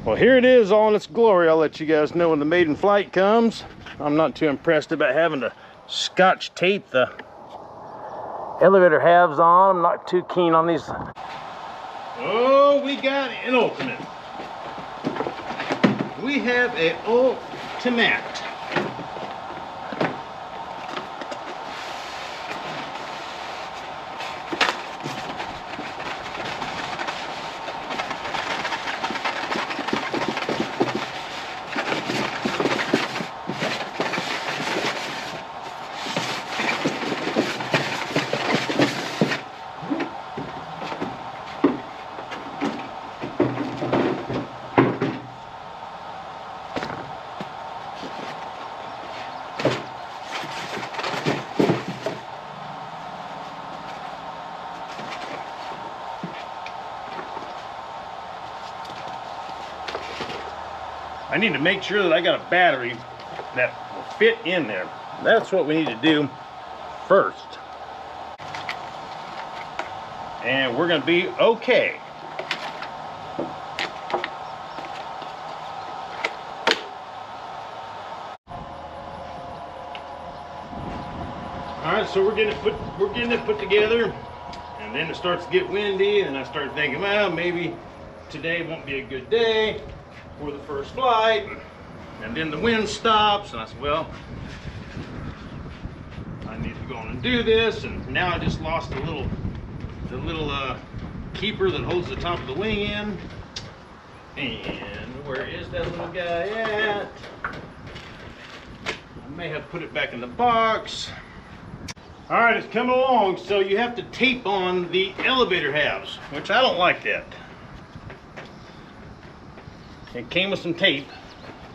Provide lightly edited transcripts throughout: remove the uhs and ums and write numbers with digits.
Well, here it is all in its glory. I'll let you guys know when the maiden flight comes. I'm not too impressed about having to scotch tape the elevator halves on. I'm not too keen on these. Oh, we got an ultimate. We have an ultimate. I need to make sure that I got a battery that will fit in there. That's what we need to do first. And we're gonna be okay. All right, so we're getting it put together, and then it starts to get windy, and I start thinking, well, maybe today won't be a good day for the first flight. And then the wind stops, and I said, well, I need to go on and do this. And now I just lost the little keeper that holds the top of the wing in. And where is that little guy at? I may have put it back in the box. All right, it's coming along. So you have to tape on the elevator halves, which I don't like that. It came with some tape,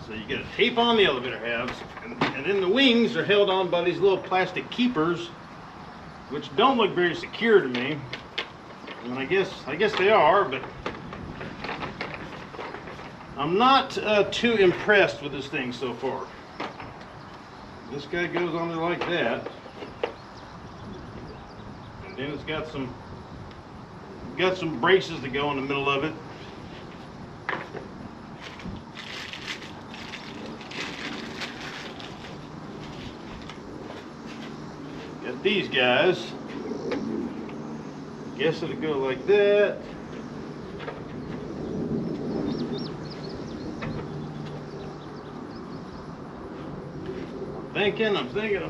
so you get a tape on the elevator halves, and then the wings are held on by these little plastic keepers, which don't look very secure to me. And I guess they are, but I'm not too impressed with this thing so far. This guy goes on there like that, and then it's got some braces that go in the middle of it. Got these guys. Guess it'll go like that. I'm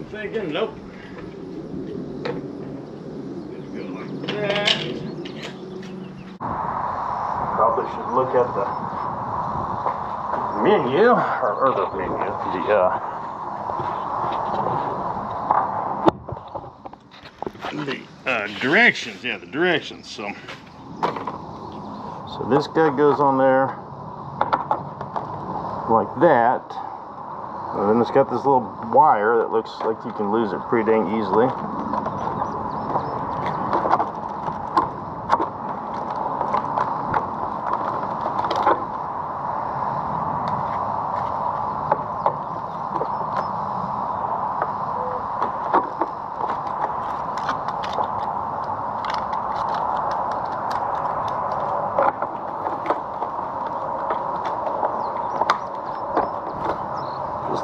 thinking. Nope. It'll go like that. Probably should look at the menu, or the menu, the directions. Yeah, the directions. So this guy goes on there like that, and then it's got this little wire that looks like you can lose it pretty dang easily.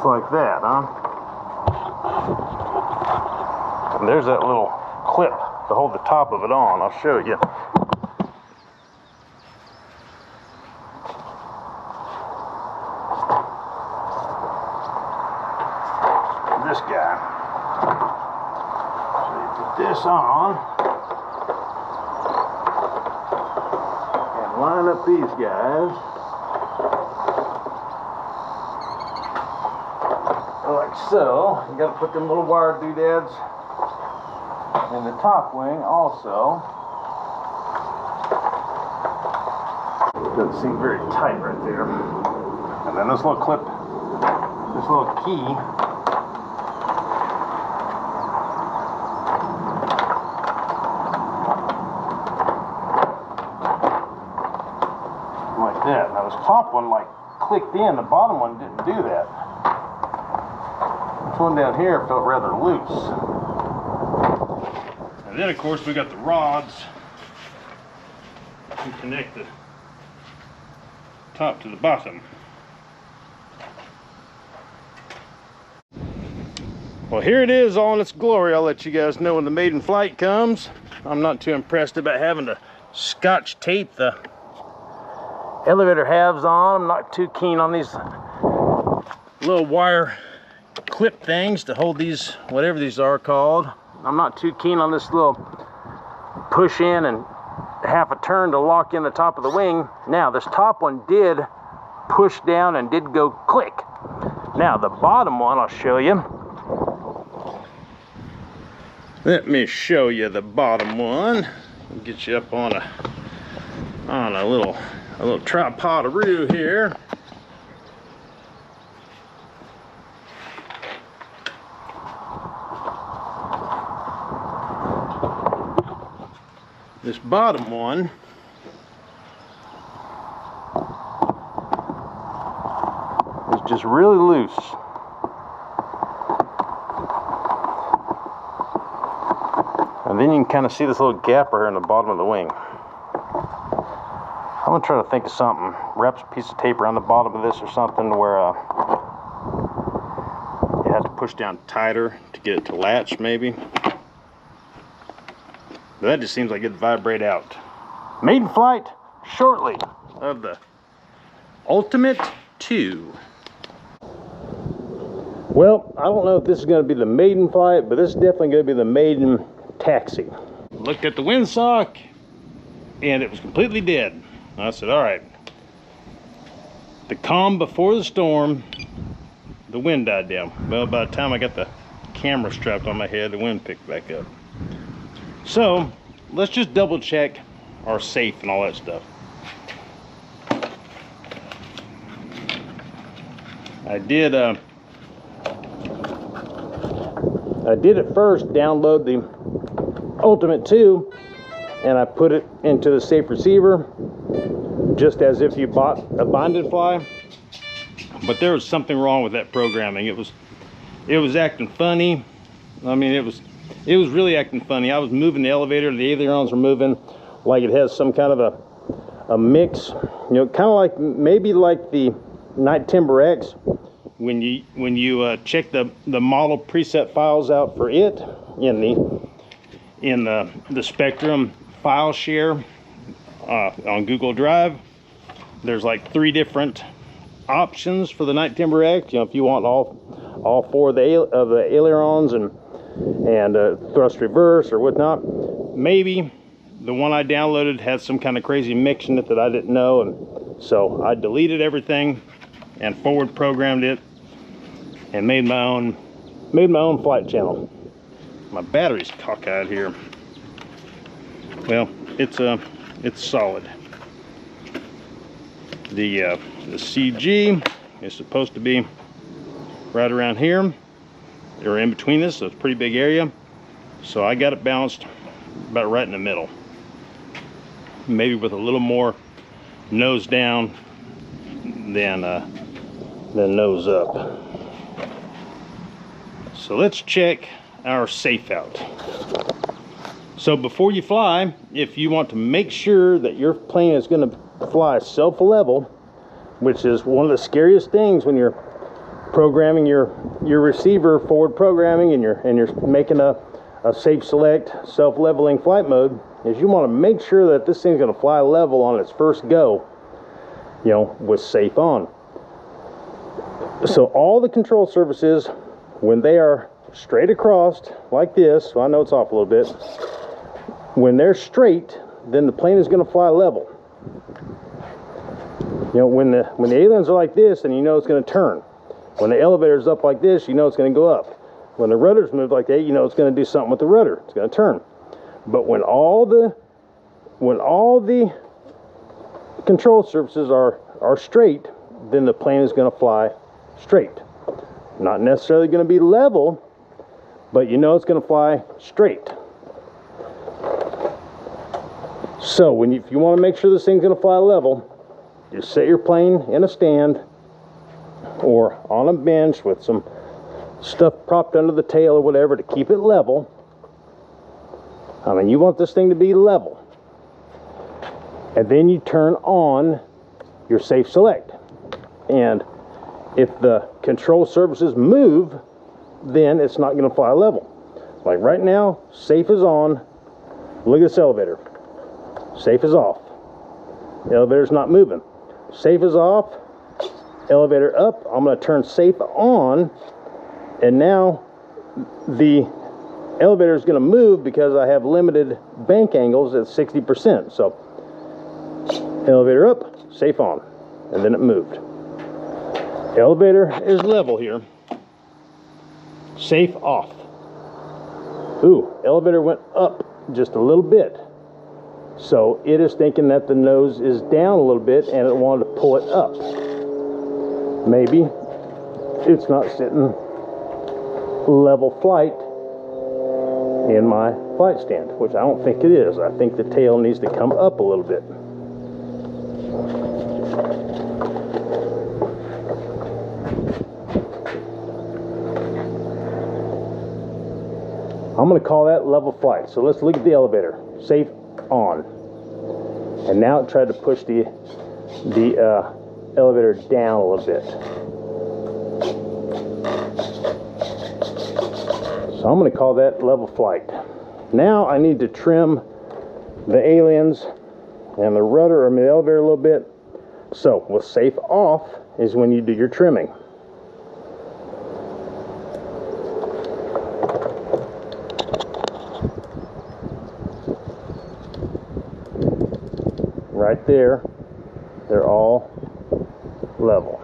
Like that, huh? And there's that little clip to hold the top of it on. I'll show you. This guy. So you put this on and line up these guys. So, you got to put them little wire doodads in the top wing also. Doesn't seem very tight right there. And then this little clip, this little key, like that. Now this top one like clicked in, the bottom one didn't do that. This one down here felt rather loose. And then of course we got the rods to connect the top to the bottom. Well, here it is all in its glory. I'll let you guys know when the maiden flight comes. I'm not too impressed about having to scotch tape the elevator halves on. I'm not too keen on these little wire clip things to hold these, whatever these are called. I'm not too keen on this little push in and half a turn to lock in the top of the wing. Now, this top one did push down and did go click. Now, the bottom one, I'll show you. Let me show you the bottom one. Get you up on a little tripod-a-roo here. This bottom one is just really loose. And then you can kind of see this little gap right here in the bottom of the wing. I'm gonna try to think of something. Wrap a piece of tape around the bottom of this or something where you have to push down tighter to get it to latch, maybe. But that just seems like it'd vibrate out. Maiden flight shortly of the Ultimate 2. Well, I don't know if this is going to be the maiden flight, but this is definitely going to be the maiden taxi. Looked at the windsock and it was completely dead. I said, all right, the calm before the storm, the wind died down. Well, by the time I got the camera strapped on my head, the wind picked back up. So let's just double check our safe and all that stuff. I did at first download the Ultimate 2 and I put it into the safe receiver just as if you bought a bonded fly, but there was something wrong with that programming. It was acting funny. I mean, it was really acting funny. I was moving the elevator, the ailerons were moving like it has some kind of a mix, you know, kind of like maybe like the Night Timber X when you check the model preset files out for it in the SPEKTRUM file share on Google Drive. There's like 3 different options for the Night Timber X. You know, if you want all 4 of the ailerons and thrust reverse or whatnot. Maybe the one I downloaded had some kind of crazy mix in it that I didn't know, and so I deleted everything and forward programmed it and made my own flight channel. My battery's cockeyed here. Well, it's solid. The CG is supposed to be right around here or in between this, so it's a pretty big area. So I got it balanced about right in the middle, maybe with a little more nose down than nose up. So let's check our safe out. So before you fly, if you want to make sure that your plane is going to fly self-level, which is one of the scariest things when you're programming your receiver, forward programming, and you're making a safe select self-leveling flight mode, is you want to make sure that this thing's going to fly level on its first go, you know, with safe on. So all the control surfaces, when they are straight across like this, so I know it's off a little bit, when they're straight, then the plane is going to fly level. You know, when the ailerons are like this, then you know it's going to turn. When the elevator's up like this, you know it's going to go up. When the rudder's moved like that, you know it's going to do something with the rudder. It's going to turn. But when all the control surfaces are straight, then the plane is going to fly straight. Not necessarily going to be level, but you know it's going to fly straight. So if you want to make sure this thing's going to fly level, just set your plane in a stand or on a bench with some stuff propped under the tail or whatever to keep it level. I mean, you want this thing to be level. And then you turn on your safe select. And if the control surfaces move, then it's not going to fly level. Like right now, safe is on. Look at this elevator. Safe is off. The elevator's not moving. Safe is off. Elevator up. I'm going to turn safe on. And now the elevator is going to move because I have limited bank angles at 60%. So elevator up, safe on, and then it moved. Elevator is level here. Safe off. Ooh, elevator went up just a little bit. So it is thinking that the nose is down a little bit and it wanted to pull it up. Maybe it's not sitting level flight in my flight stand, which I don't think it is. I think the tail needs to come up a little bit. I'm going to call that level flight. So let's look at the elevator. Safe on. And now it tried to push the elevator down a little bit. So I'm going to call that level flight. Now I need to trim the aliens and the rudder or the elevator a little bit. So with safe off is when you do your trimming. Right there, they're all level.